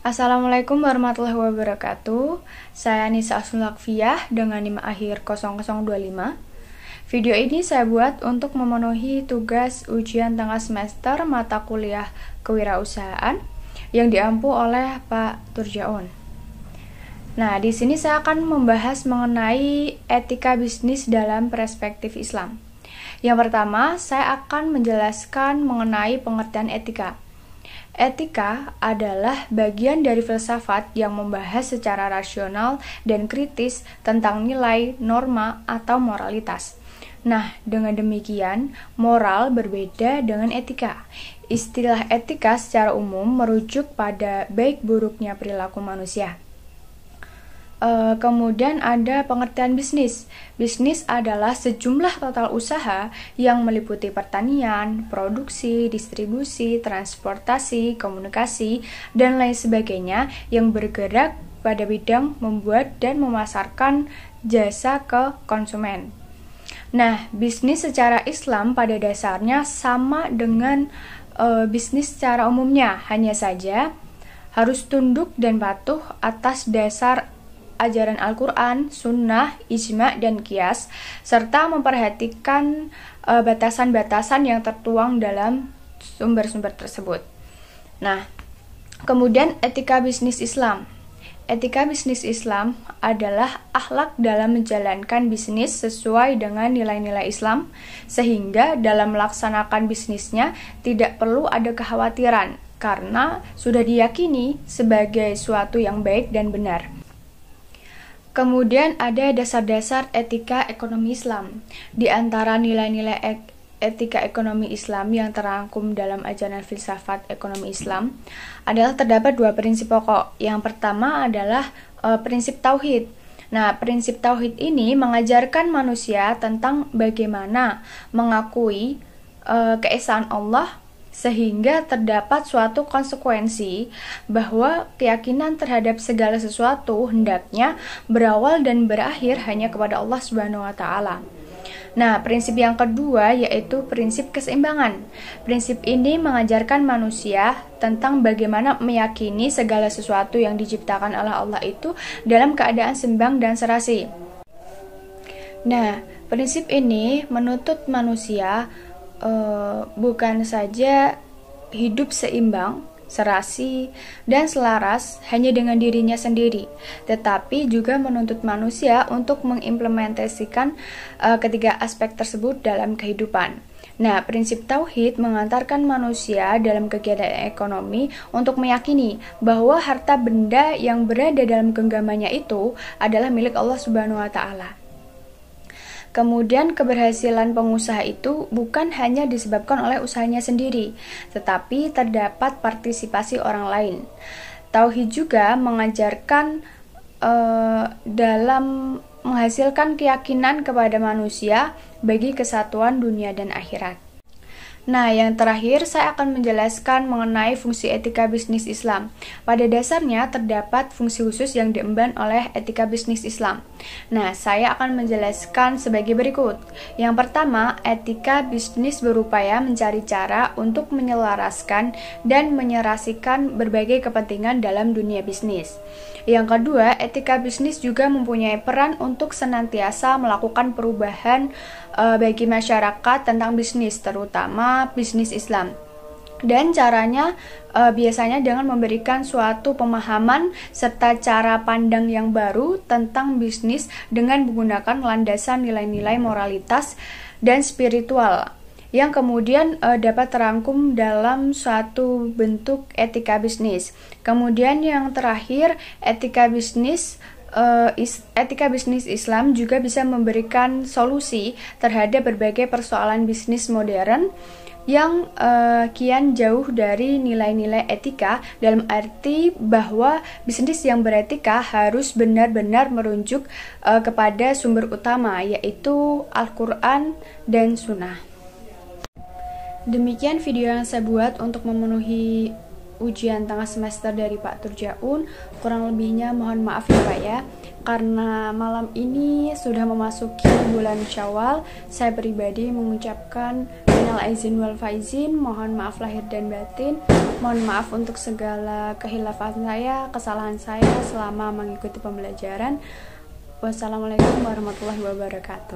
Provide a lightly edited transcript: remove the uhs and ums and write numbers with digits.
Assalamualaikum warahmatullahi wabarakatuh. Saya Nisa Asulakfiah dengan NIM akhir 0025. Video ini saya buat untuk memenuhi tugas ujian tengah semester mata kuliah kewirausahaan yang diampu oleh Pak Turjaun. Nah, di sini saya akan membahas mengenai etika bisnis dalam perspektif Islam. Yang pertama, saya akan menjelaskan mengenai pengertian etika. Etika adalah bagian dari filsafat yang membahas secara rasional dan kritis tentang nilai, norma, atau moralitas. Nah, dengan demikian, moral berbeda dengan etika. Istilah etika secara umum merujuk pada baik buruknya perilaku manusia. Kemudian ada pengertian bisnis. Bisnis adalah sejumlah total usaha yang meliputi pertanian, produksi, distribusi, transportasi, komunikasi, dan lain sebagainya yang bergerak pada bidang membuat dan memasarkan jasa ke konsumen. Nah, bisnis secara Islam pada dasarnya sama dengan bisnis secara umumnya, hanya saja harus tunduk dan patuh atas dasar ajaran Al-Quran, Sunnah, Ijma, dan Qiyas, serta memperhatikan batasan-batasan yang tertuang dalam sumber-sumber tersebut. Nah, kemudian etika bisnis Islam. Etika bisnis Islam adalah akhlak dalam menjalankan bisnis sesuai dengan nilai-nilai Islam, sehingga dalam melaksanakan bisnisnya tidak perlu ada kekhawatiran, karena sudah diyakini sebagai suatu yang baik dan benar. Kemudian ada dasar-dasar etika ekonomi Islam. Di antara nilai-nilai etika ekonomi Islam yang terangkum dalam ajaran filsafat ekonomi Islam adalah terdapat dua prinsip pokok. Yang pertama adalah prinsip tauhid. Nah, prinsip tauhid ini mengajarkan manusia tentang bagaimana mengakui keesaan Allah, sehingga terdapat suatu konsekuensi bahwa keyakinan terhadap segala sesuatu hendaknya berawal dan berakhir hanya kepada Allah Subhanahu wa taala. Nah, prinsip yang kedua yaitu prinsip keseimbangan. Prinsip ini mengajarkan manusia tentang bagaimana meyakini segala sesuatu yang diciptakan oleh Allah itu dalam keadaan seimbang dan serasi. Nah, prinsip ini menuntut manusia bukan saja hidup seimbang, serasi, dan selaras hanya dengan dirinya sendiri, tetapi juga menuntut manusia untuk mengimplementasikan ketiga aspek tersebut dalam kehidupan. Nah, prinsip tauhid mengantarkan manusia dalam kegiatan ekonomi untuk meyakini bahwa harta benda yang berada dalam genggamannya itu adalah milik Allah Subhanahu wa taala. Kemudian keberhasilan pengusaha itu bukan hanya disebabkan oleh usahanya sendiri, tetapi terdapat partisipasi orang lain. Tauhid juga mengajarkan dalam menghasilkan keyakinan kepada manusia bagi kesatuan dunia dan akhirat. Nah, yang terakhir saya akan menjelaskan mengenai fungsi etika bisnis Islam. Pada dasarnya terdapat fungsi khusus yang diemban oleh etika bisnis Islam. Nah, saya akan menjelaskan sebagai berikut. Yang pertama, etika bisnis berupaya mencari cara untuk menyelaraskan dan menyerasikan berbagai kepentingan dalam dunia bisnis. Yang kedua, etika bisnis juga mempunyai peran untuk senantiasa melakukan perubahan bagi masyarakat tentang bisnis, terutama bisnis Islam. Dan caranya biasanya dengan memberikan suatu pemahaman serta cara pandang yang baru tentang bisnis dengan menggunakan landasan nilai-nilai moralitas dan spiritual yang kemudian dapat terangkum dalam suatu bentuk etika bisnis. Kemudian yang terakhir, etika bisnis Islam juga bisa memberikan solusi terhadap berbagai persoalan bisnis modern yang kian jauh dari nilai-nilai etika, dalam arti bahwa bisnis yang beretika harus benar-benar merujuk kepada sumber utama, yaitu Al-Quran dan Sunnah. Demikian video yang saya buat untuk memenuhi ujian tengah semester dari Pak Turjaun. Kurang lebihnya mohon maaf ya Pak ya, karena malam ini sudah memasuki bulan Syawal. Saya pribadi mengucapkan Minal aizin wal faizin, mohon maaf lahir dan batin. Mohon maaf untuk segala kehilafan saya, kesalahan saya selama mengikuti pembelajaran. Wassalamualaikum warahmatullahi wabarakatuh.